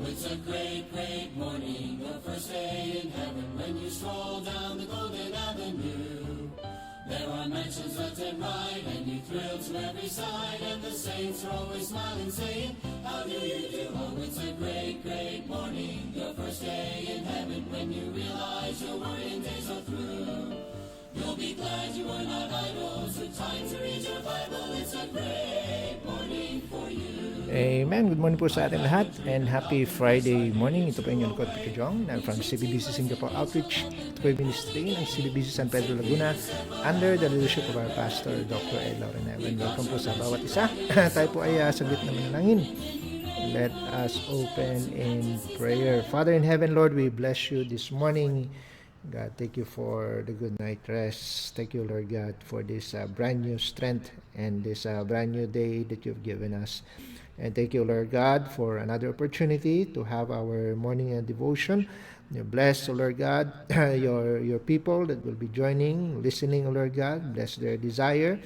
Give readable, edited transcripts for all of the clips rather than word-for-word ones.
It's a great, great morning, the first day in heaven, when you stroll down the golden avenue. There are mansions left and right, and you thrill to every side, and the saints are always smiling, saying, how do you do? Oh, it's a great, great morning, your first day in heaven, when you realize your worrying days are through. You'll be glad you are not idle, so time to read your Bible. It's a great morning for you. Amen. Good morning po sa ating lahat and happy Friday morning. Ito po inyong lingkod, Peter Jong, from CBBC Singapore Outreach. Ito po yung ministry ng CBBC San Pedro Laguna under the leadership of our pastor, Dr. Ed Lauren Evan. Welcome po sa bawat isa. Tayo po ay saglit na manalangin. Let us open in prayer. Father in heaven, Lord, we bless you this morning. God, thank you for the good night rest. Thank you, Lord God, for this brand new strength and this brand new day that you've given us. And thank you, Lord God, for another opportunity to have our morning devotion. You bless, O Lord God, your people that will be joining, listening, O Lord God. Bless their desire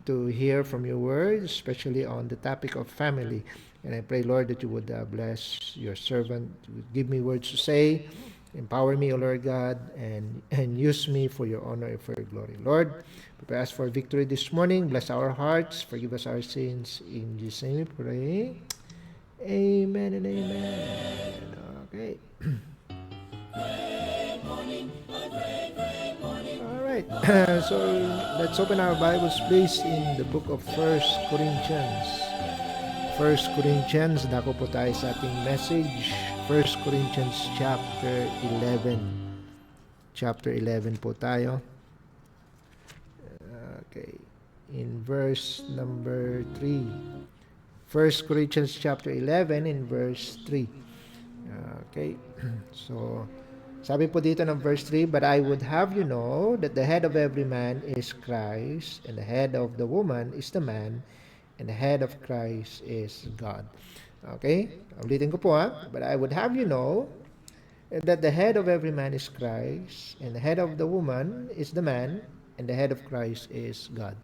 to hear from your word, especially on the topic of family. And I pray, Lord, that you would bless your servant, give me words to say. Empower me, O Lord God, and use me for your honor and for your glory. Lord, prepare us for victory this morning. Bless our hearts. Forgive us our sins. In Jesus' name we pray. Amen and amen. Okay. All right. So let's open our Bibles, please, in the book of 1 Corinthians. 1 Corinthians, dako po tayo sa ating message. 1 Corinthians chapter 11. Chapter 11 po tayo. Okay. In verse number 3. 1 Corinthians chapter 11 in verse 3. Okay. So, sabi po dito ng verse 3, but I would have you know that the head of every man is Christ, and the head of the woman is the man, and the head of Christ is God. Okay? Ulitin ko po But I would have you know that the head of every man is Christ, and the head of the woman is the man, and the head of Christ is God.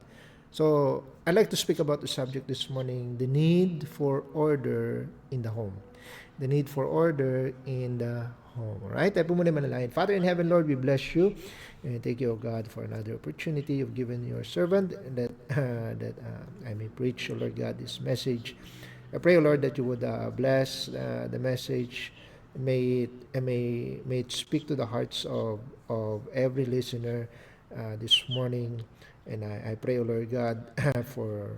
So, I'd like to speak about the subject this morning, the need for order in the home. The need for order in the home. Alright? Tayo po muna manalangin. Father in heaven, Lord, we bless you. And thank you, O God, for another opportunity you've given your servant that I may preach, O Lord God, this message. I pray, O Lord, that you would bless the message. May it speak to the hearts of every listener this morning. And I pray, O Lord God, for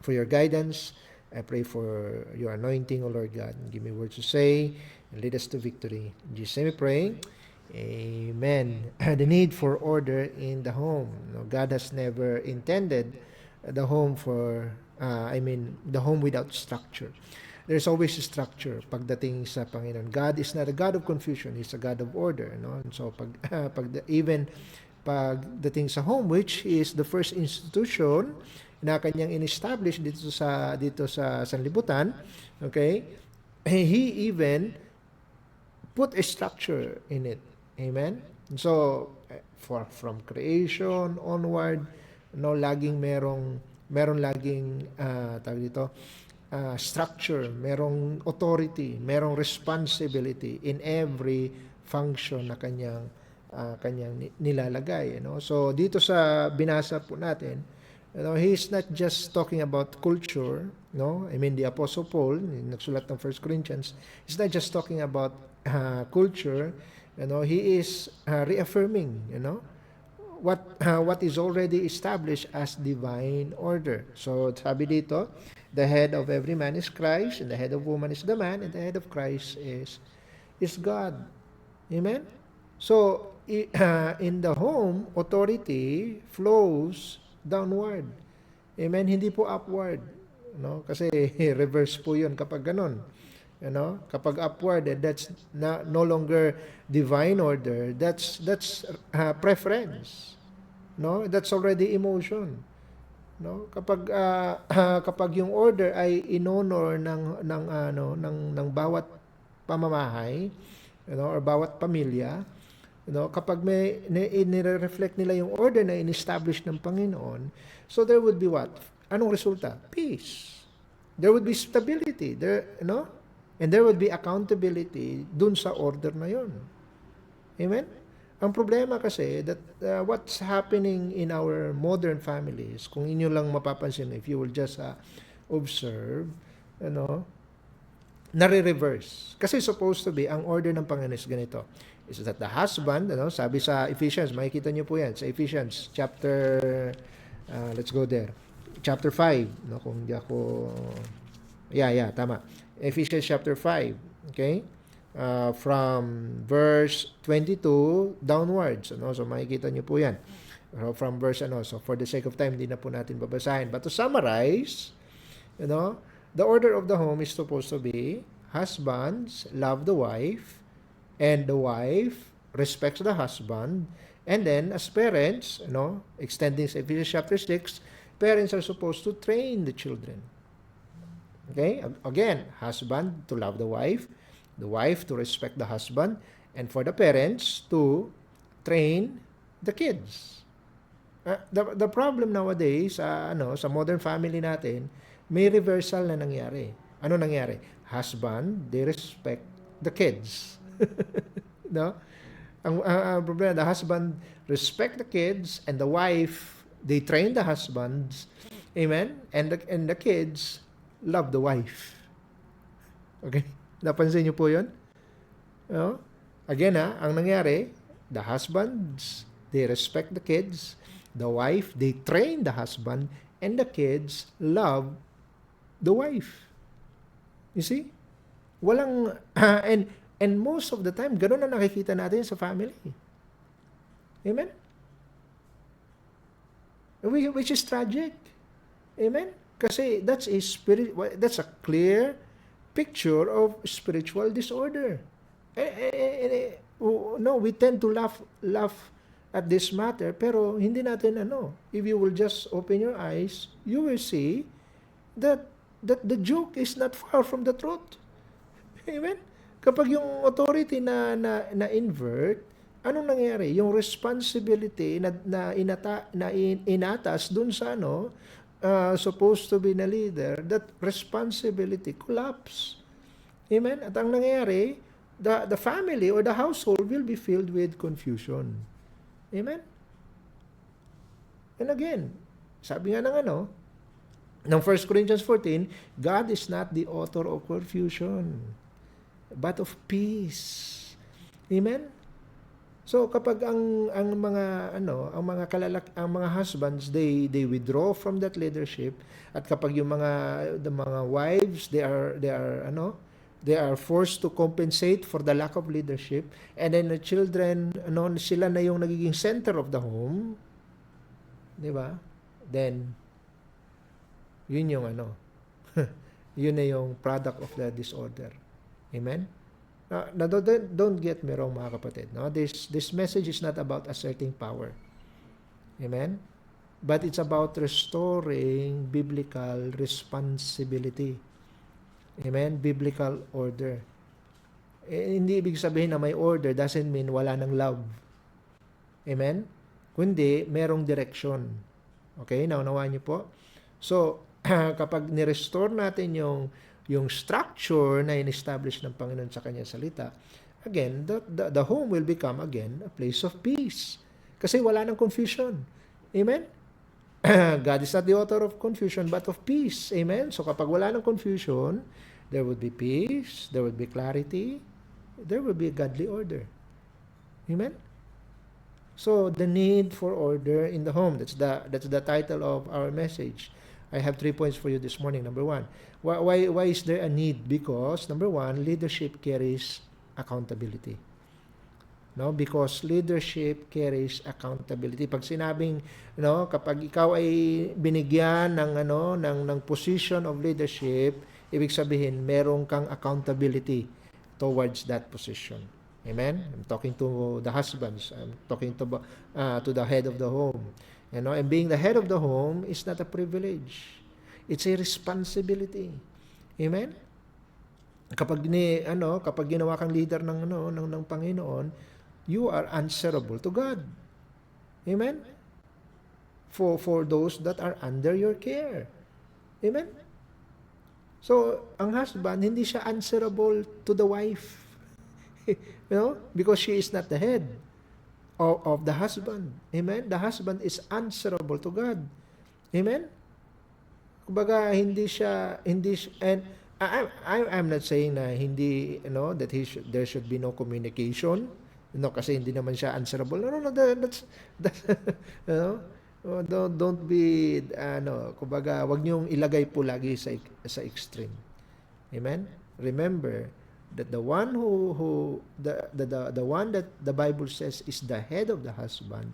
your guidance. I pray for your anointing, O Lord God. Give me words to say and lead us to victory. In Jesus' name we pray. Amen. The need for order in the home. God has never intended the home the home without structure. There's always a structure pagdating sa Panginoon. God is not a God of confusion. He's a God of order. No? And so, pagdating sa home, which is the first institution na kanyang in-establish dito sa sanlibutan, okay? He even put a structure in it. Amen? And so, from creation onward, laging meron laging structure, merong authority, merong responsibility in every function na kanyang nilalagay. So dito sa binasa po natin, he's not just talking about culture. The Apostle Paul, nagsulat ng 1 Corinthians, he's not just talking about culture. He is reaffirming, what is already established as divine order. So, sabi dito, the head of every man is Christ, and the head of woman is the man, and the head of Christ is God. Amen? So, in the home, authority flows downward. Amen? Hindi po upward. Kasi reverse po yun kapag ganon. Kapag upward, that's no longer divine order. That's preference. That's already emotion. Kapag yung order ay in-honor ng bawat pamamahay, or bawat pamilya, kapag may nire-reflect nila yung order na in-establish ng Panginoon, so there would be what? Anong resulta? Peace. There would be stability. And there would be accountability dun sa order na yon. Amen? Ang problema kasi that what's happening in our modern families, kung inyo lang mapapansin, if you will just observe, ano, nare-reverse. Kasi supposed to be, ang order ng Panginoon is ganito. Is that the husband, ano, sabi sa Ephesians, makikita nyo po yan, sa Ephesians chapter, let's go there, chapter 5, no, kung hindi ako, tama. Ephesians chapter 5, okay? From verse 22 downwards, ano? So makikita niyo po 'yan. From verse so for the sake of time hindi na po natin babasahin. But to summarize, the order of the home is supposed to be husbands love the wife and the wife respects the husband, and then as parents, extending sa Ephesians chapter 6, parents are supposed to train the children. Okay? Again, husband to love the wife to respect the husband, and for the parents to train the kids. The problem nowadays, sa modern family natin, may reversal na nangyari. Ano nangyari? Husband, they respect the kids. No? Ang problema, the husband respect the kids, and the wife, they train the husbands. Amen? And the kids love the wife. Okay? Napansin niyo po yun? Again, ang nangyari, the husbands, they respect the kids. The wife, they train the husband. And the kids love the wife. You see? Walang, and most of the time, ganun na nakikita natin sa family. Amen? Which is tragic. Amen? Kasi that's a clear picture of spiritual disorder. No, we tend to laugh at this matter, pero hindi natin if you will just open your eyes, you will see that the joke is not far from the truth. Amen? Kapag yung authority na invert, anong nangyari? Yung responsibility na inatas dun sa supposed to be na leader, that responsibility collapse. Amen? At ang nangyayari, the family or the household will be filled with confusion. Amen? And again, sabi nga ng 1 Corinthians 14, God is not the author of confusion, but of peace. Amen? So kapag ang mga husbands, they withdraw from that leadership, at kapag yung the mga wives, they are forced to compensate for the lack of leadership, and then the children, sila na yung nagiging center of the home, di ba? Then yun yung yun na yung product of the disorder. Amen? Now, don't get me wrong, mga kapatid. No? This message is not about asserting power. Amen? But it's about restoring biblical responsibility. Amen? Biblical order. Hindi ibig sabihin na may order doesn't mean wala ng love. Amen? Kundi, merong direction. Okay? Naunawaan niyo po? So, kapag ni-restore natin yung structure na in-establish ng Panginoon sa Kanyang salita, again, the home will become again a place of peace. Kasi wala ng confusion. Amen? God is not the author of confusion, but of peace. Amen? So kapag wala ng confusion, there would be peace, there would be clarity, there would be a godly order. Amen? So the need for order in the home, that's the title of our message. I have 3 points for you this morning. Number 1, why is there a need? Because, number 1, leadership carries accountability. No? Because leadership carries accountability. Pag sinabing, kapag ikaw ay binigyan ng position of leadership, ibig sabihin, merong kang accountability towards that position. Amen? I'm talking to the husbands. I'm talking to the head of the home. And being the head of the home is not a privilege. It's a responsibility. Amen? Kapag ginawa kang leader ng Panginoon, you are answerable to God. Amen? For those that are under your care. Amen? So, ang husband, hindi siya answerable to the wife. Because she is not the head of the husband. Amen? The husband is answerable to God. Amen? Kumbaga, and I'm not saying na hindi, that there should be no communication, kasi hindi naman siya answerable. No, that's you know, don't be, kumbaga, wag niyong ilagay po lagi sa extreme. Amen? Remember that the one the one that the Bible says is the head of the husband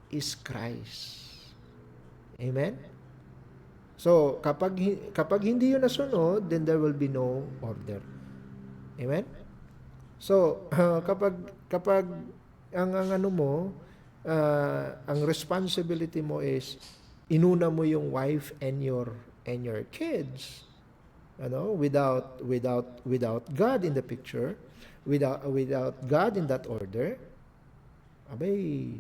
is Christ. Amen? So, kapag hindi yun nasunod, then there will be no order. Amen? So, kapag ang ano mo, ang responsibility mo is inuna mo yung wife and your kids, without God in the picture, without God in that order, abay,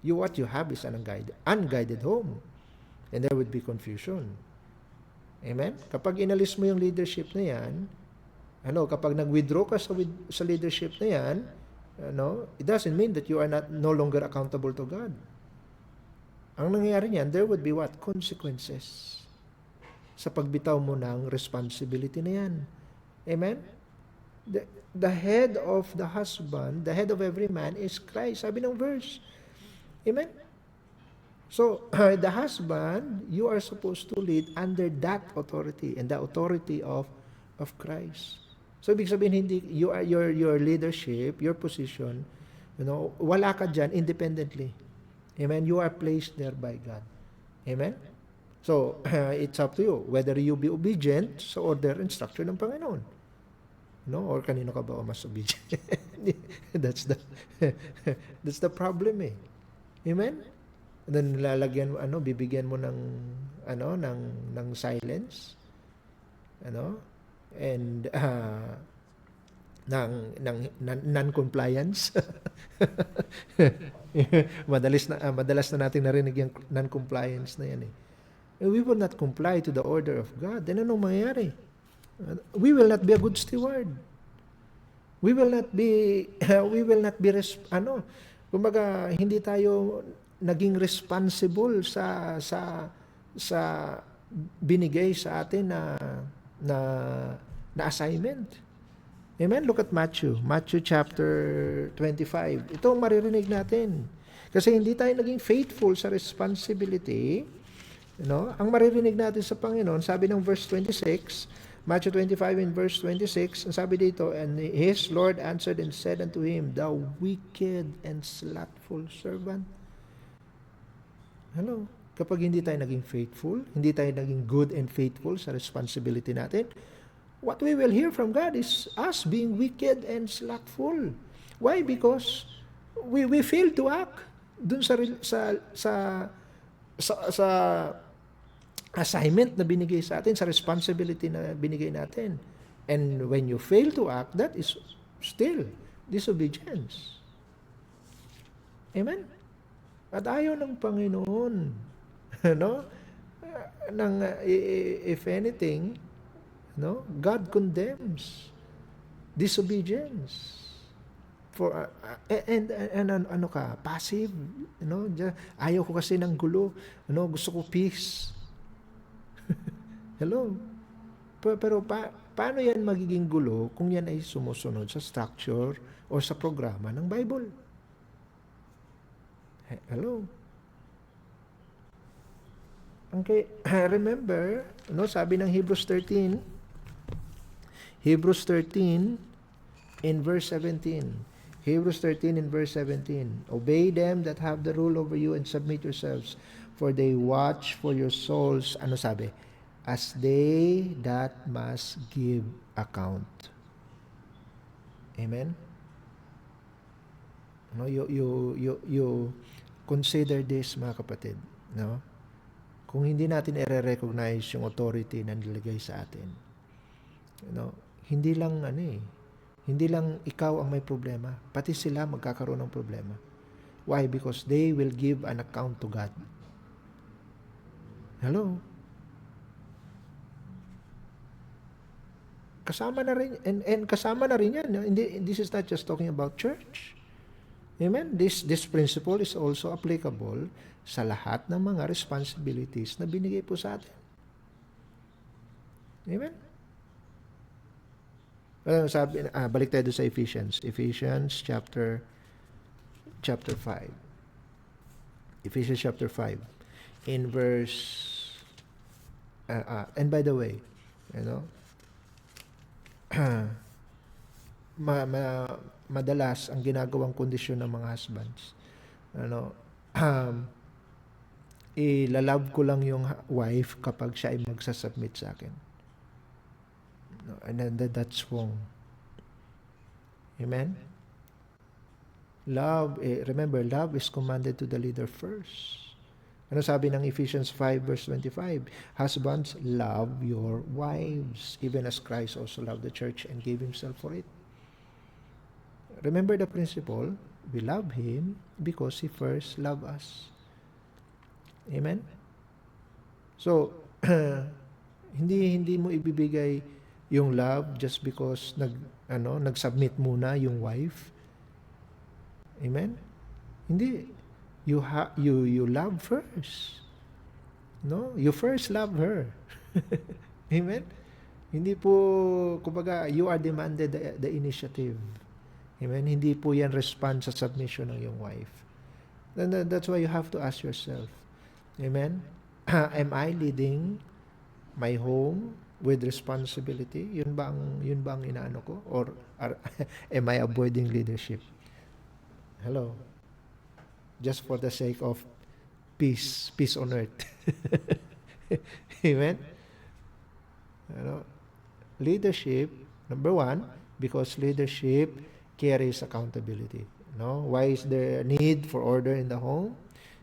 what you have is an unguided home. And there would be confusion. Amen? Kapag inalis mo yung leadership na yan, kapag nag-withdraw ka sa leadership na yan, it doesn't mean that you are no longer accountable to God. Ang nangyayari niyan, there would be what? Consequences sa pagbitaw mo ng responsibility na yan. Amen? The head of the husband, the head of every man is Christ. Sabi ng verse. Amen? So, the husband, you are supposed to lead under that authority and the authority of Christ. So, ibig sabihin, hindi, your leadership, your position, wala ka dyan independently. Amen? You are placed there by God. Amen? So, it's up to you whether you be obedient sa order and structure ng Panginoon. Or kanino ka ba mas obedient? That's the problem eh. Amen? And then lalagyan bibigyan mo ng silence, and ng non-compliance. Madalas na nating narinig yung non-compliance na yan eh. We will not comply to the order of God. Then anong mangyayari? We will not be a good steward. We will not be kumbaga hindi tayo naging responsible sa binigay sa atin na assignment. Amen? Look at Matthew chapter 25. Ito ang maririnig natin. Kasi hindi tayo naging faithful sa responsibility. Ang maririnig natin sa Panginoon, sabi ng verse 26, Matthew 25 in verse 26, ang sabi dito, and his Lord answered and said unto him, thou wicked and slothful servant. Kapag hindi tayo naging faithful, hindi tayo naging good and faithful sa responsibility natin, what we will hear from God is us being wicked and slothful. Why? Because we fail to act dun sa assignment na binigay sa atin, sa responsibility na binigay natin. And when you fail to act, that is still disobedience. Amen? At ayaw ng Panginoon, if anything, God condemns disobedience. And ano ka, passive, ayaw ko kasi ng gulo, gusto ko peace. Hello? Pero paano yan magiging gulo kung yan ay sumusunod sa structure o sa programa ng Bible? Hello? Okay, remember, sabi ng Hebrews 13 in verse 17. Hebrews 13 in verse 17. Obey them that have the rule over you and submit yourselves, for they watch for your souls, ano sabi? As they that must give account. Amen? You consider this, mga kapatid. Kung hindi natin i-recognize yung authority na nilagay sa atin, hindi lang ikaw ang may problema, pati sila magkakaroon ng problema. Why? Because they will give an account to God. Hello? kasama na rin, and kasama na rin yan. Hindi, this is not just talking about church. Amen? This principle is also applicable sa lahat ng mga responsibilities na binigay po sa atin. Amen? Balik tayo sa Ephesians. Ephesians chapter 5. Ephesians chapter 5. In verse, and by the way, madalas ang ginagawang kondisyon ng mga husbands, ilalove ko lang yung wife kapag siya ay magsasubmit sa akin. And then that's wrong. Amen? Love, remember, love is commanded to the leader first. Ano sabi ng Ephesians 5 verse 25? Husbands, love your wives, even as Christ also loved the church and gave himself for it. Remember the principle, we love him because he first loved us. Amen? So, hindi mo ibibigay yung love just because nag-submit muna yung wife. Amen? Hindi. You love first. No? You first love her. Amen? Hindi po, kumbaga, you are demanded the initiative. Amen? Hindi po yan response sa submission ng yung wife. That's why you have to ask yourself. Amen? Am I leading my home with responsibility? Yun ba ang inaano ko? Or am I avoiding leadership? Hello? Just for the sake of peace on earth. Amen? Leadership, number one, because leadership carries accountability. Why is there a need for order in the home?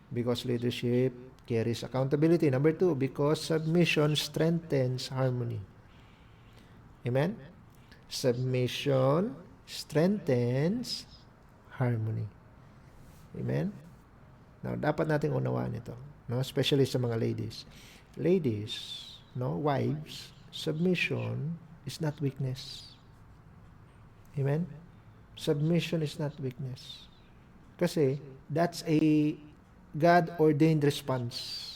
Because leadership carries accountability. Number two, because submission strengthens harmony. Amen? Submission strengthens harmony. Amen? Now, dapat nating unawaan ito, especially sa mga ladies. Ladies, wives, submission is not weakness. Amen? Submission is not weakness. Kasi, that's a God-ordained response.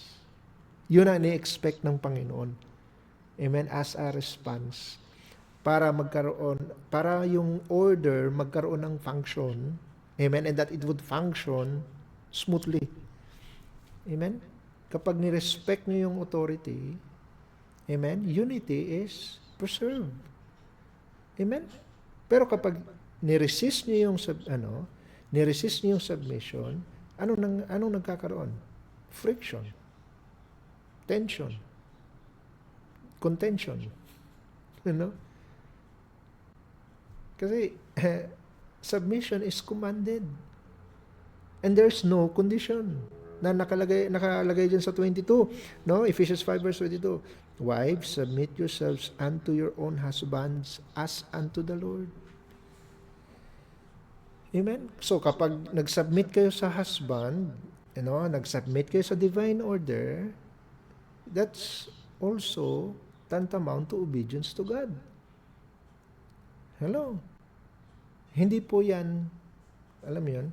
Yun ang ni-expect ng Panginoon. Amen? As a response. Para yung order magkaroon ng function. Amen? And that it would function smoothly. Amen? Kapag ni-respect nyo yung authority, amen, unity is preserved. Amen? Pero kapag ni-resist nyo yung submission, anong nagkakaroon? Friction. Tension. Contention. Kasi submission is commanded. And there's no condition na nakalagay dyan sa 22. Ephesians 5 verse 22. Wives, submit yourselves unto your own husbands as unto the Lord. Amen? So, kapag nag-submit kayo sa husband, nag-submit kayo sa divine order, that's also tantamount to obedience to God. Hello? Hindi po yan, alam mo yun,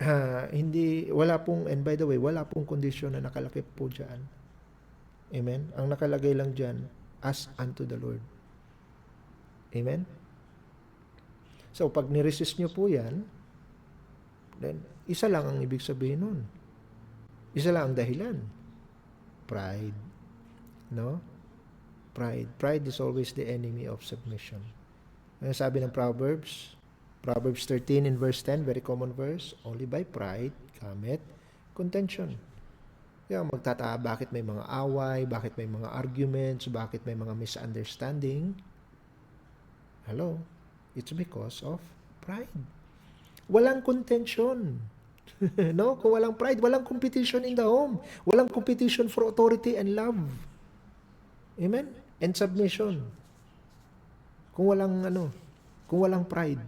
and by the way, wala pong kondisyon na nakalagay po dyan. Amen? Ang nakalagay lang dyan, as unto the Lord. Amen? So, pag niresist nyo po yan, then, isa lang ang ibig sabihin nun. Isa lang ang dahilan. Pride. Pride. Pride is always the enemy of submission. Ano sabi ng Proverbs 13 in verse 10, very common verse, only by pride cometh contention. Kaya magtataka, bakit may mga away, bakit may mga arguments, bakit may mga misunderstanding? Hello? It's because of pride. Walang contention. Kung walang pride, walang competition in the home. Walang competition for authority and love. Amen? And submission. Kung walang pride.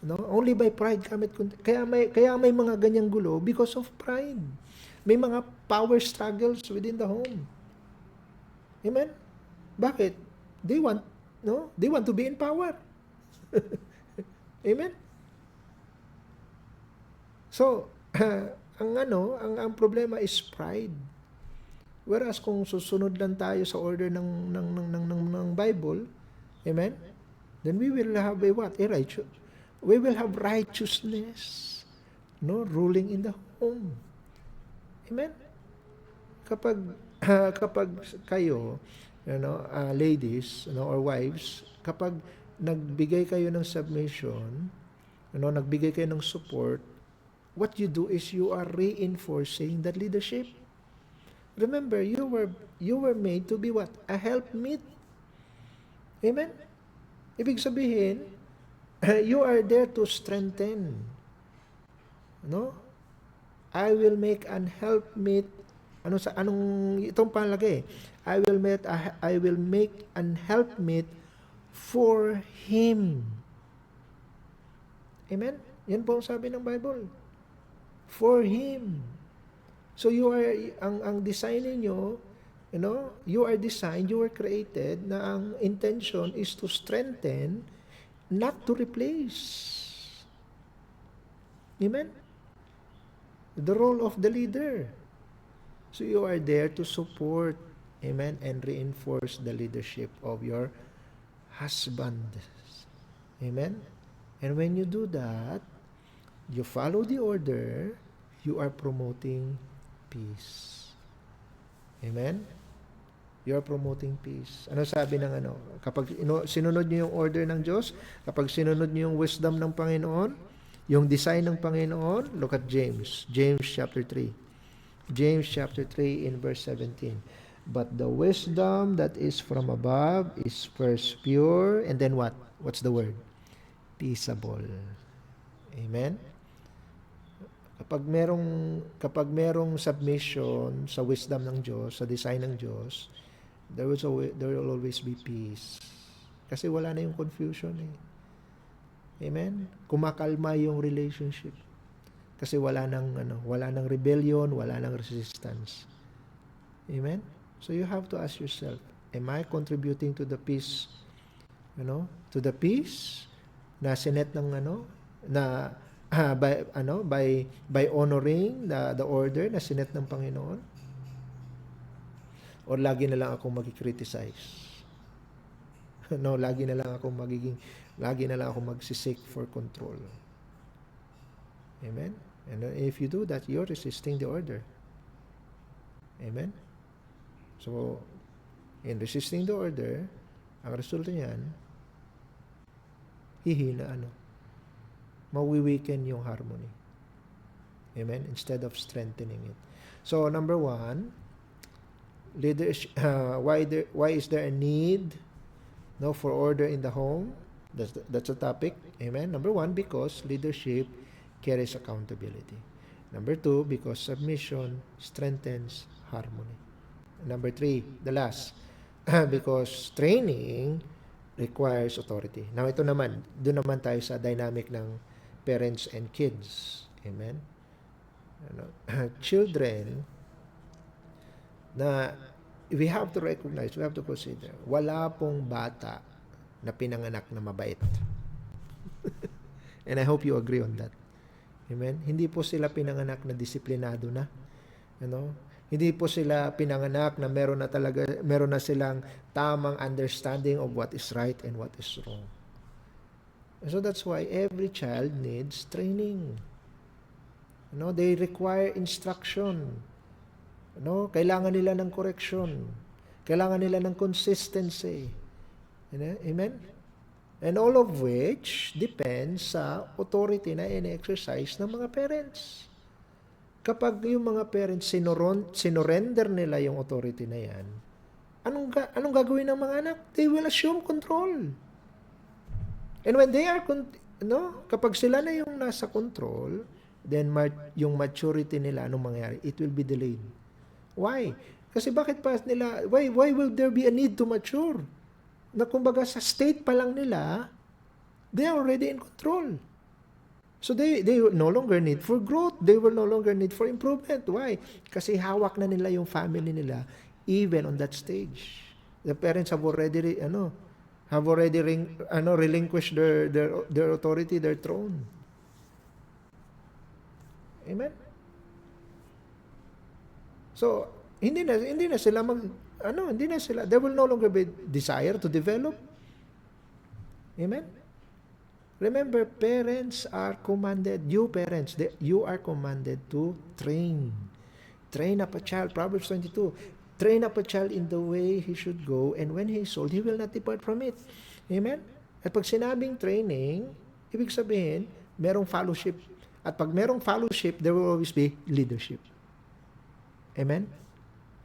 Only by pride cometh contention. Kaya may mga ganyang gulo because of pride. May mga power struggles within the home. Amen? Bakit? They want no? They want to be in power. Amen? So, ang problema is pride. Whereas kung susunod lang tayo sa order ng Bible, amen? Then we will have a what? We will have righteousness, no, ruling in the home. Amen? Kapag kapag kayo, ladies, or wives, kapag nagbigay kayo ng submission, nagbigay kayo ng support, what you do is you are reinforcing that leadership. Remember, you were made to be what? A helpmeet. Amen? Ibig sabihin, you are there to strengthen. No? I will make an helpmeet. Itong palagay? I will make an helpmeet for him. Amen? Yan po ang sabi ng Bible. For him. So you are, ang design ninyo, you are designed, you were created, na ang intention is to strengthen, not to replace. Amen? The role of the leader. So you are there to support, amen, and reinforce the leadership of your husband. Amen? And when you do that, you follow the order, you are promoting peace. Amen? You are promoting peace. Ano sabi ng kapag sinunod niyo yung order ng Diyos, kapag sinunod niyo yung wisdom ng Panginoon, yung design ng Panginoon, look at James chapter 3. James chapter 3 in verse 17. But the wisdom that is from above is first pure, and then what? What's the word? Peaceable. Amen? Kapag merong submission sa wisdom ng Diyos, sa design ng Diyos, there will always be peace. Kasi wala na yung confusion eh. Amen? Kumakalma yung relationship. Kasi wala nang rebellion, wala nang resistance. Amen? So you have to ask yourself, am I contributing to the peace, to the peace na sinet ng by honoring the order na sinet ng Panginoon? Or lagi na lang akong magi-criticize? Lagi na lang akong magsisik for control. Amen? And if you do that, you're resisting the order. Amen? So, in resisting the order, ang resulta niyan, mawi-weaken yung harmony. Amen? Instead of strengthening it. So, number one, why is there a need for order in the home? That's a topic. Amen? Number one, because leadership carries accountability. Number two, because submission strengthens harmony. Number three, the last, because training requires authority. Now, ito naman, doon naman tayo sa dynamic ng parents and kids. Amen? Children, na we have to recognize, we have to consider, wala pong bata na pinanganak na mabait. And I hope you agree on that. Amen? Hindi po sila pinanganak na disiplinado na. Hindi po sila pinanganak na meron na silang tamang understanding of what is right and what is wrong. And so that's why every child needs training. They require instruction. Kailangan nila ng correction. Kailangan nila ng consistency. Amen? And all of which depends sa authority na in-exercise ng mga parents. Kapag yung mga parents sinorender nila yung authority na yan, anong gagawin ng mga anak? They will assume control. And when they are, kapag sila na yung nasa control, then yung maturity nila, anong mangyayari? It will be delayed. Why? Kasi bakit pa nila, why will there be a need to mature? Na kumbaga sa state pa lang nila, they are already in control. So they no longer need for growth. They will no longer need for improvement. Why? Kasi hawak na nila yung family nila even on that stage. The parents have already have already relinquished their authority, their throne. Amen? So, hindi na sila there will no longer be desire to develop. Amen? Remember, parents are commanded, you parents, you are commanded to train. Train up a child, Proverbs 22. Train up a child in the way he should go, and when he is old, he will not depart from it. Amen? At pag sinabing training, ibig sabihin, merong fellowship. At pag merong fellowship, there will always be leadership. Amen?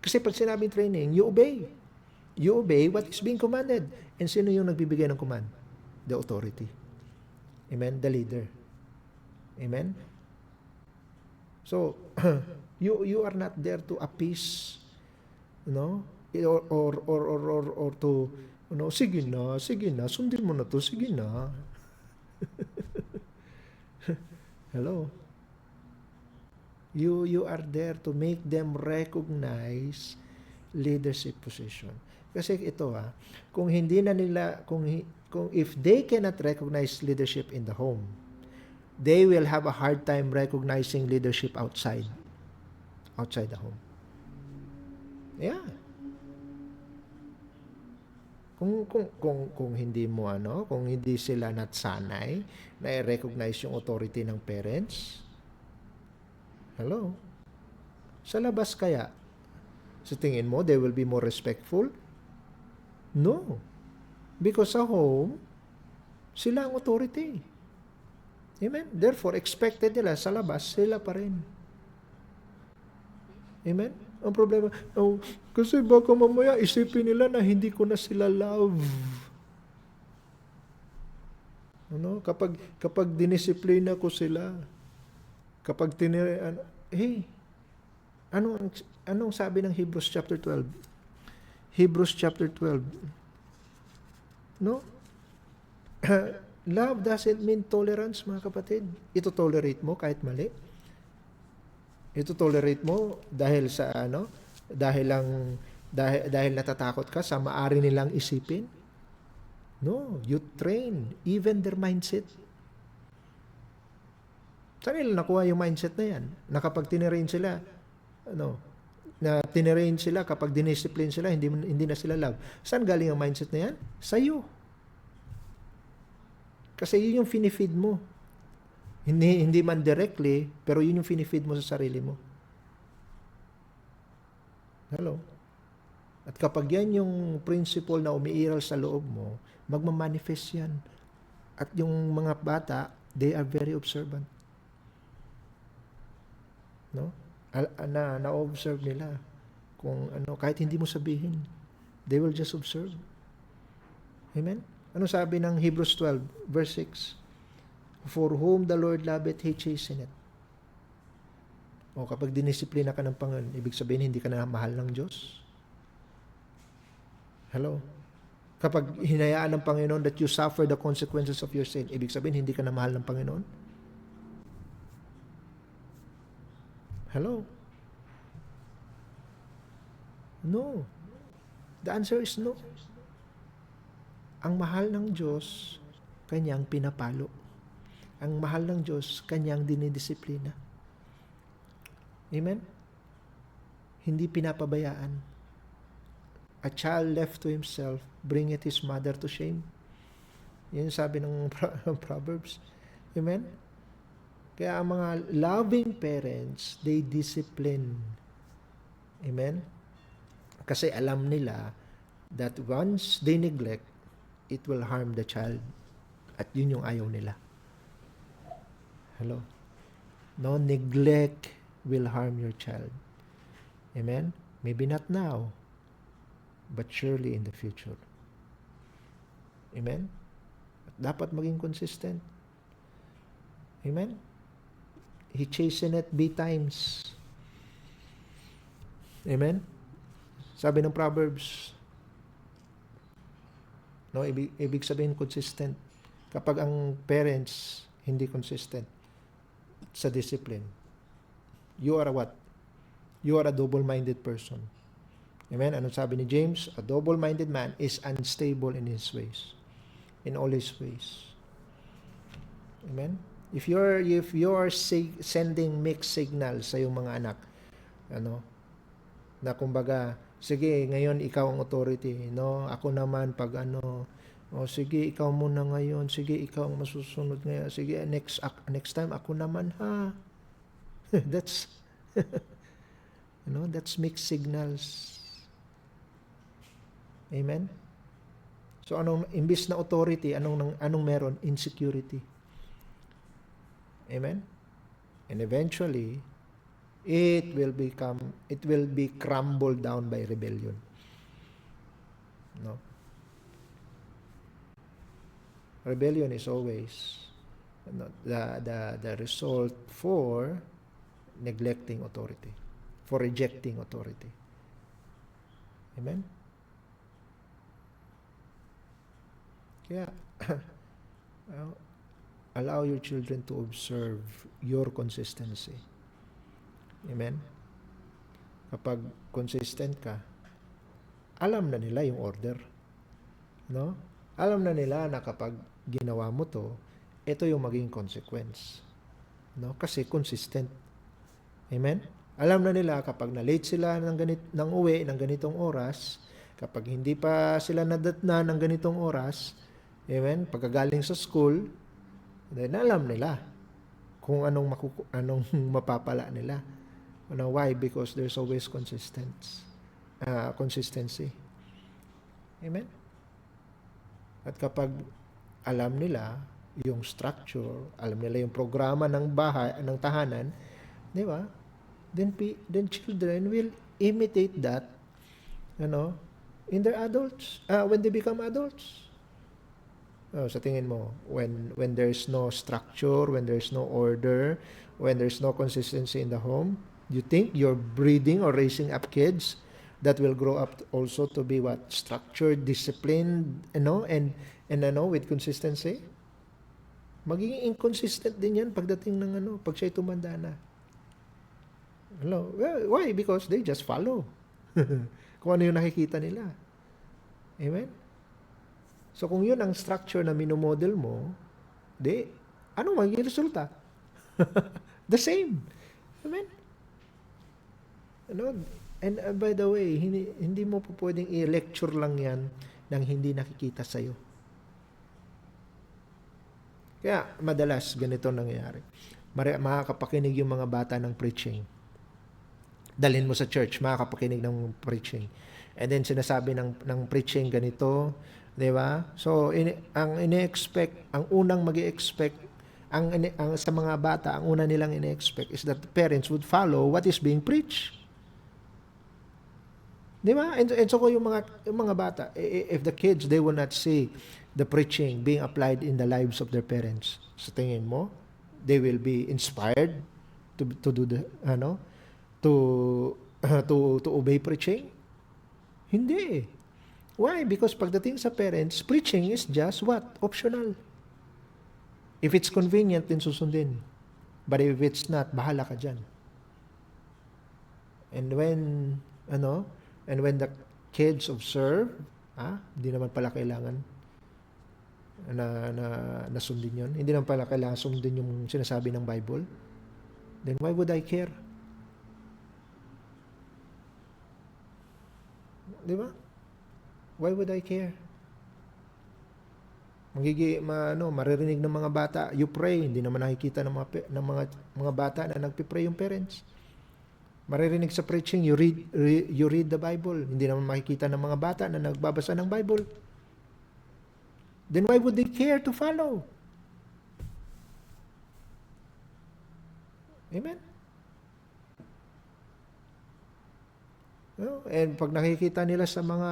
Kasi pag sinabing training, you obey. You obey what is being commanded. And sino yung nagbibigay ng command? The authority. Amen? The leader. Amen? So, you are not there to appease, or to, sige na, sundin mo na to, sige na. Hello? You are there to make them recognize leadership position. Kasi ito kung hindi na nila, kung if they cannot recognize leadership in the home, they will have a hard time recognizing leadership outside the home. Yeah. Kung hindi mo kung hindi sila natsanay na i-recognize yung authority ng parents, hello? Sa labas kaya, sa tingin mo, they will be more respectful? No. Because sa home, sila ang authority. Amen? Therefore, expected nila sa labas, sila pa rin. Amen? Ang problema, kasi baka mamaya isipin nila na hindi ko na sila love. Kapag dinisiplina ko sila, kapag anong sabi ng Hebrews chapter 12? Hebrews chapter 12. No? Love doesn't mean tolerance, mga kapatid. Ito tolerate mo kahit mali. Ito tolerate mo dahil sa dahil natatakot ka sa maari nilang isipin. No, you train even their mindset. Saan nila nakuha yung mindset na yan? Na kapag tinirain sila, kapag diniscipline sila, hindi na sila love. Saan galing ang mindset na yan? Sa iyo. Kasi yun yung finifeed mo. Hindi man directly, pero yun yung finifeed mo sa sarili mo. Hello? At kapag yan yung principle na umiiral sa loob mo, magmamanifest yan. At yung mga bata, they are very observant. No? Na-observe nila kung kahit hindi mo sabihin, they will just observe. Amen? Ano sabi ng Hebrews 12, verse 6? For whom the Lord loveth, He chasteneth. O kapag dinisiplina ka ng Panginoon, ibig sabihin hindi ka na mahal ng Diyos. Hello? Kapag hinayaan ng Panginoon that you suffer the consequences of your sin, ibig sabihin hindi ka na mahal ng Panginoon. Hello? No. The answer is no. Ang mahal ng Diyos, kanyang pinapalo. Ang mahal ng Diyos, kanyang dinidisiplina. Amen? Hindi pinapabayaan. A child left to himself bringeth his mother to shame. Yan sabi ng Proverbs. Amen? Kaya ang mga loving parents, they discipline. Amen? Kasi alam nila that once they neglect, it will harm the child. At yun yung ayaw nila. Hello? No, neglect will harm your child. Amen? Maybe not now, but surely in the future. Amen? At dapat maging consistent. Amen? He chasteneth betimes. Amen? Sabi ng Proverbs, no, ibig sabihin consistent. Kapag ang parents hindi consistent sa discipline, you are a what? You are a double-minded person. Amen? Ano sabi ni James? A double-minded man is unstable in his ways. In all his ways. Amen? If you're sending mixed signals sa iyong mga anak, na kumbaga, sige, ngayon ikaw ang authority, no? Ako naman pag sige, ikaw muna ngayon, sige, ikaw ang masusunod ngayon, sige, next time ako naman, ha? That's, that's mixed signals. Amen? So, imbis na authority, anong meron? Insecurity. Amen? And eventually, it will be crumbled down by rebellion. No? Rebellion is always the result for neglecting authority, for rejecting authority. Amen? Kaya, allow your children to observe your consistency. Amen? Kapag consistent ka, alam na nila yung order. No? Alam na nila na kapag ginawa mo to, ito yung maging consequence. No? Kasi consistent. Amen? Alam na nila kapag na-late sila ng uwi ng ganitong oras, kapag hindi pa sila nadatna ng ganitong oras, amen, pagkagaling sa school, then alam nila kung anong mapapala nila. Why? Because there's always consistency. Amen? At kapag alam nila yung structure, alam nila yung programa ng tahanan, di ba? Then children will imitate that, in their adults, when they become adults. Sa tingin mo, when there's no structure, when there's no order, when there's no consistency in the home, you think you're breeding or raising up kids that will grow up also to be what? Structured, disciplined, and with consistency? Magiging inconsistent din yan pagdating ng pag siya'y tumanda na. Well, why? Because they just follow. Kung ano yung nakikita nila. Amen? So kung yun ang structure na minomodel mo, ano magiging resulta? The same. Amen? And by the way, hindi mo po pwedeng i-lecture lang yan nang hindi nakikita sa'yo. Kaya madalas ganito nangyayari. Makakapakinig yung mga bata ng preaching. Dalhin mo sa church, makakapakinig ng preaching. And then sinasabi ng preaching ganito, di ba? So ang unang magi-expect sa mga bata, ang una nilang ine-expect is that the parents would follow what is being preached. Di ba? And so yung mga bata, if the kids, they will not see the preaching being applied in the lives of their parents. Sa tingin mo, they will be inspired to do to obey preaching? Hindi. Why? Because pagdating sa parents, preaching is just what? Optional. If it's convenient, then susundin. But if it's not, bahala ka dyan. And when the kids observe, hindi naman pala kailangan na sundin yun. Hindi naman pala kailangan sundin yung sinasabi ng Bible. Then why would I care? Di ba? Why would I care? Maririnig ng mga bata, you pray, hindi naman nakikita ng mga bata na nagpipray yung parents. Maririnig sa preaching, you read the Bible, hindi naman makikita ng mga bata na nagbabasa ng Bible. Then why would they care to follow? Amen? And pag nakikita nila sa mga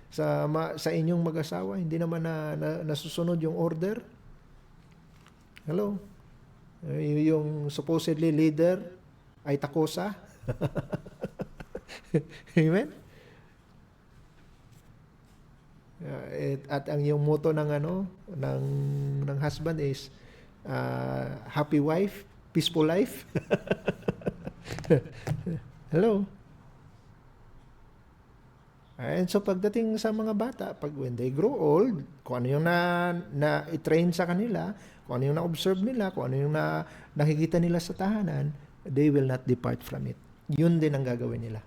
sa inyong mag-asawa, hindi naman nasusunod yung order. Hello? Yung supposedly leader ay takosa. Amen? At ang yung motto ng husband is happy wife, peaceful life. Hello? And so pagdating sa mga bata, pag when they grow old, kung ano yung na-train sa kanila, kung ano yung na-observe nila, kung ano yung nakikita nila sa tahanan, they will not depart from it. Yun din ang gagawin nila.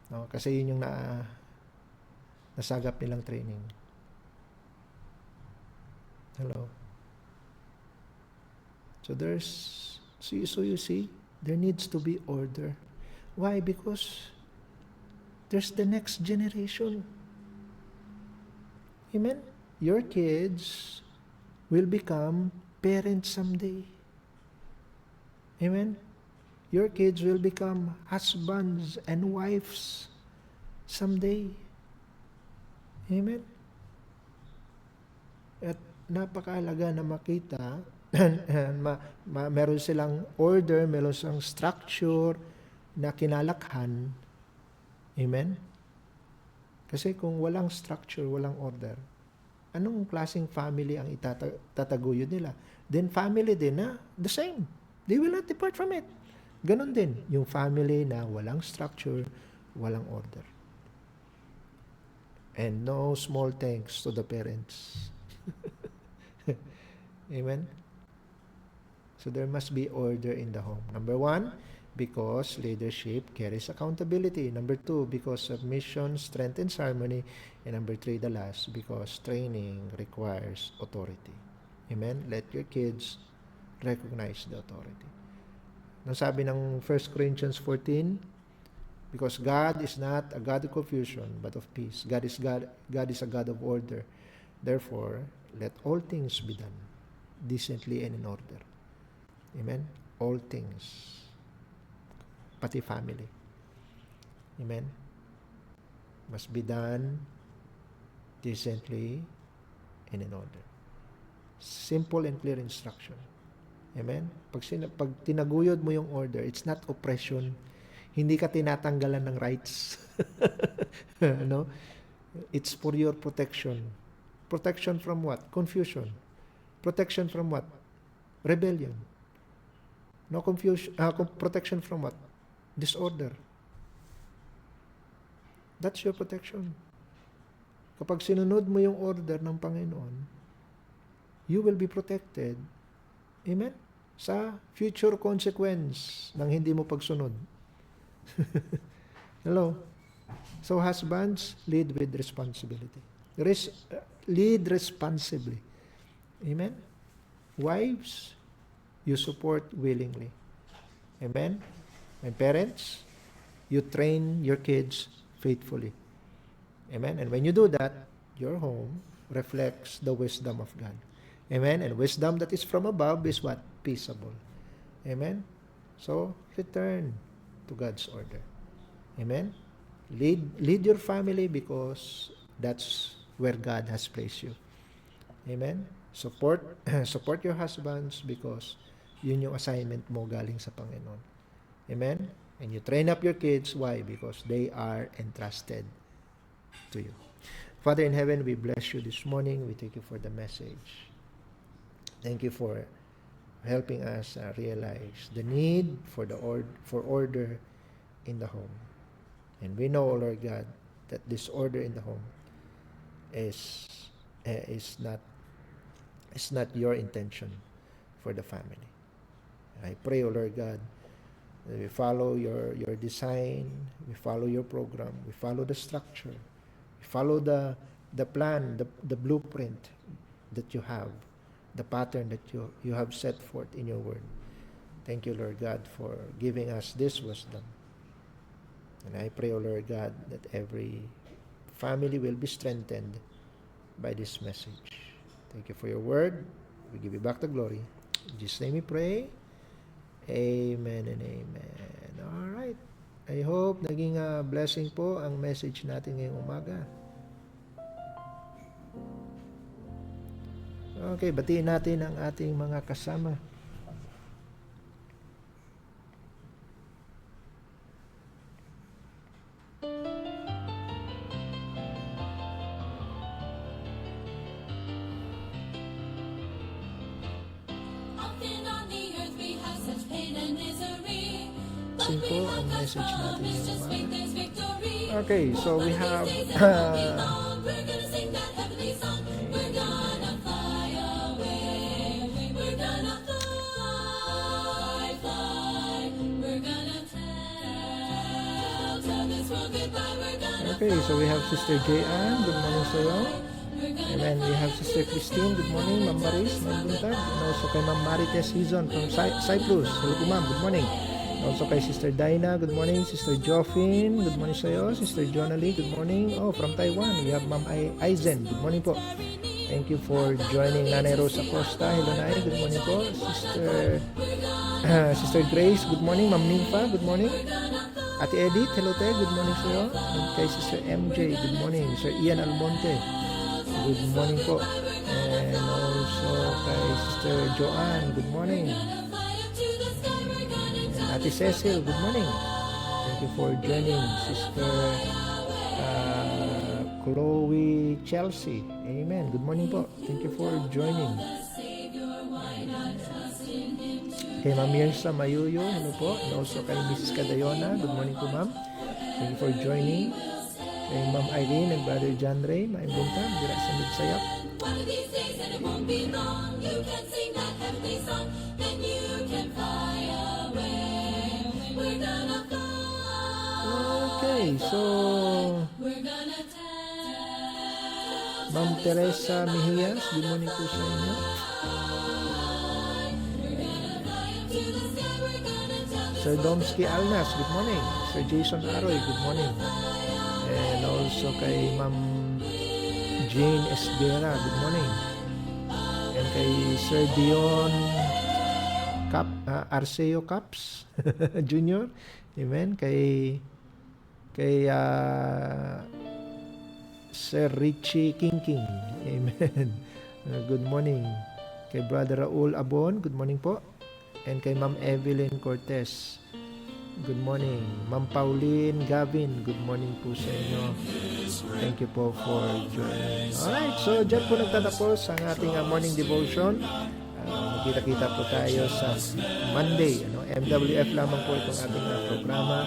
No? Kasi yun yung nasagap nilang training. Hello. So you see, there needs to be order. Why? Because there's the next generation. Amen? Your kids will become parents someday. Amen? Your kids will become husbands and wives someday. Amen? At napakahalaga na makita, meron silang order, meron silang structure na kinalakhan. Amen? Kasi kung walang structure, walang order, anong klaseng family ang itataguyod nila? Then family din na the same. They will not depart from it. Ganon din, yung family na walang structure, walang order. And no small thanks to the parents. Amen? So there must be order in the home. Number 1, because leadership carries accountability. Number 2, because submission strengthens harmony. And number 3, the last, because training requires authority. Amen? Let your kids recognize the authority. Nang sabi ng 1 Corinthians 14, because God is not a God of confusion, but of peace. God is a God of order. Therefore, let all things be done decently and in order. Amen? All things. Pati family. Amen? Must be done decently and in order. Simple and clear instruction. Amen? Pag tinaguyod mo yung order, it's not oppression. Hindi ka tinatanggalan ng rights. No? It's for your protection. Protection from what? Confusion. Protection from what? Rebellion. No confusion. Protection from what? Disorder. That's your protection. Kapag sinunod mo yung order ng Panginoon, you will be protected. Amen? Sa future consequence ng hindi mo pagsunod. Hello? So husbands, lead with responsibility. Lead responsibly. Amen? Wives, you support willingly. Amen? And parents, you train your kids faithfully. Amen? And when you do that, your home reflects the wisdom of God. Amen? And wisdom that is from above is what? Peaceable. Amen? So, return to God's order. Amen? Lead your family because that's where God has placed you. Amen? Support your husbands because yun yung assignment mo galing sa Panginoon. Amen? And you train up your kids. Why? Because they are entrusted to you. Father in heaven, we bless you this morning. We thank you for the message. Thank you for helping us realize the need for order in the home. And we know, Lord God, that this order in the home is not your intention for the family. I pray, O Lord God, that we follow your design, we follow your program, we follow the structure, we follow the plan, the blueprint that you have, the pattern that you have set forth in your word. Thank you, Lord God, for giving us this wisdom. And I pray, O Lord God, that every family will be strengthened by this message. Thank you for your word. We give you back the glory. In Jesus' name we pray. Amen and amen. All right. I hope naging blessing po ang message natin ngayong umaga. Okay, batiin natin ang ating mga kasama. Simple ang message natin ngayong umaga. Okay, so we have We're gonna sing that heavenly song. We're gonna fly away. We're gonna fly, fly. We're gonna tell this world goodbye. We're gonna Okay, so we have Sister Jayan. Good morning sa'yo. Amen. We have Sister Christine. Good morning. Ma'am Maris, Ma'am Buntag. And also kay Ma'am Marites Season from Cyprus. Hello po ma'am. Good morning. And also kay Sister Dinah. Good morning. Sister Joffin. Good morning sa'yo. Sister Jonalie. Good morning. Oh, from Taiwan. We have Ma'am Aizen. Good morning po. Thank you for joining Nanay Rosa Costa. Hello Nay. Good morning po. Sister Grace. Good morning. Ma'am Nympha. Good morning. Ate Edith. Hello te. Good morning sa'yo. And kay Sister MJ. Good morning. Sir Ian Almonte. Good morning po. And also kay Sister Joanne, good morning. And Ate Cecil, good morning. Thank you for joining. Sister Chloe Chelsea, amen. Good morning po. Thank you for joining. Kay Ma'am Mirsa Mayuyo, hello po. And also kay Mrs. Cadayona, good morning po ma'am. Thank you for joining. Kay Ma'am Irene and Brother John Ray, Maimbuntan, dira sa Midsayap. One of these days, and it won't be long, you can sing that heavenly song, then you can fly away. We're gonna fly. Okay, so We're gonna tell. Ma'am Teresa Mejias, good morning po sa inyo. Sir Domsky Alnas, good morning. Sir Jason Aroy, good morning. And also kay Ma'am Jane Esguera, good morning. And kay Sir Dion Arceo Caps Junior, amen. Kay Sir Richie King, amen. Good morning. Kay Brother Raul Abon, good morning po. And kay Ma'am Evelyn Cortez, good morning. Ma'am Pauline Gavin, good morning po sa inyo. Thank you po for joining. Alright, so dyan po nagtatapos ang ating morning devotion. Magkita-kita po tayo sa Monday. MWF lamang po itong ating programa.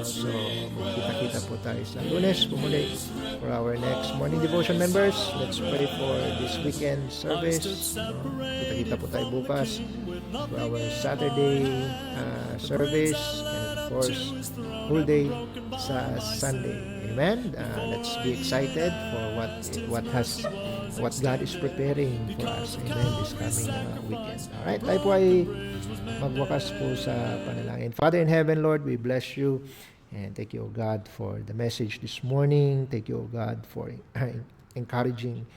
So magkita-kita po tayo sa Lunes. Pumuli for our next morning devotion members. Let's pray for this weekend service. Kita-kita po tayo bukas for our Saturday service. Of course, whole day sa Sunday. Amen. Let's be excited for what God is preparing for us. Amen. This coming weekend. Alright, tayo po ay magwakas po sa panalangin. Father in heaven, Lord, we bless you and thank you, O God, for the message this morning. Thank you, O God, for encouraging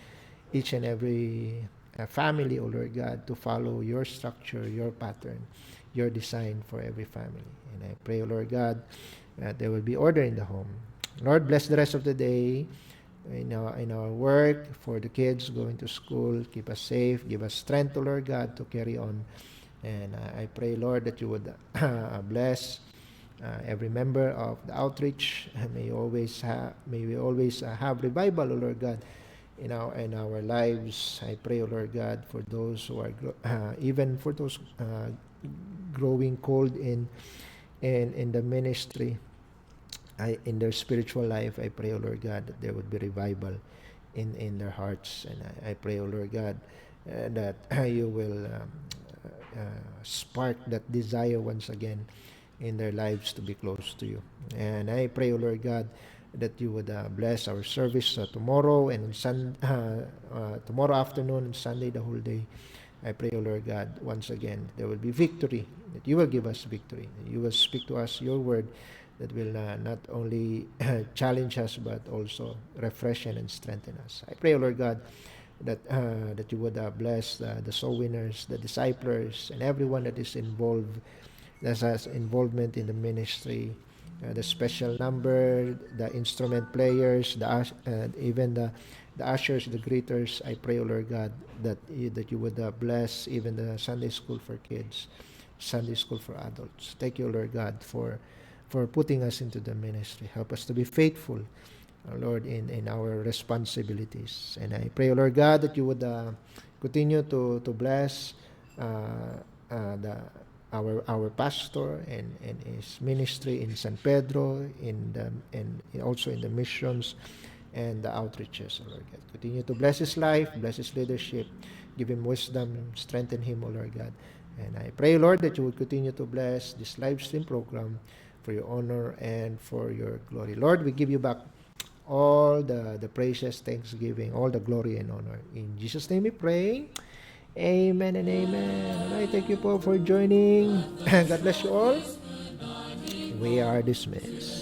each and every family, O Lord God, to follow your structure, your pattern, your design for every family. And I pray, O Lord God, that there will be order in the home. Lord, bless the rest of the day in our work, for the kids going to school. Keep us safe. Give us strength, O Lord God, to carry on. And I pray, Lord, that you would bless every member of the outreach. May we always have revival, O Lord God, in our lives. I pray, O Lord God, for those who are even for those growing cold in the ministry, in their spiritual life. I pray, O Lord God, that there would be revival in their hearts. And I pray, O Lord God, that you will spark that desire once again in their lives to be close to you. And I pray, O Lord God, that you would bless our service tomorrow and tomorrow afternoon and Sunday the whole day. I pray, O Lord God, once again, there will be victory, that you will give us victory. You will speak to us your word that will not only challenge us but also refresh and strengthen us. I pray, O Lord God, that you would bless the soul winners, the disciplers, and everyone that is involved, that has involvement in the ministry, the special number, the instrument players, even the ushers, the greeters. I pray, O Lord God, that you would bless even the Sunday school for kids, Sunday school for adults. Thank you, Lord God, for putting us into the ministry. Help us to be faithful, Lord, in our responsibilities. And I pray, Lord God, that you would continue to bless our pastor and his ministry in San Pedro, and also in the missions and the outreaches, O Lord God. Continue to bless his life, bless his leadership, give him wisdom, strengthen him, O Lord God. And I pray, Lord, that you would continue to bless this live stream program for your honor and for your glory. Lord, we give you back all the praises, thanksgiving, all the glory and honor. In Jesus' name we pray. Amen and amen. And I thank you po for joining. God bless you all. We are dismissed.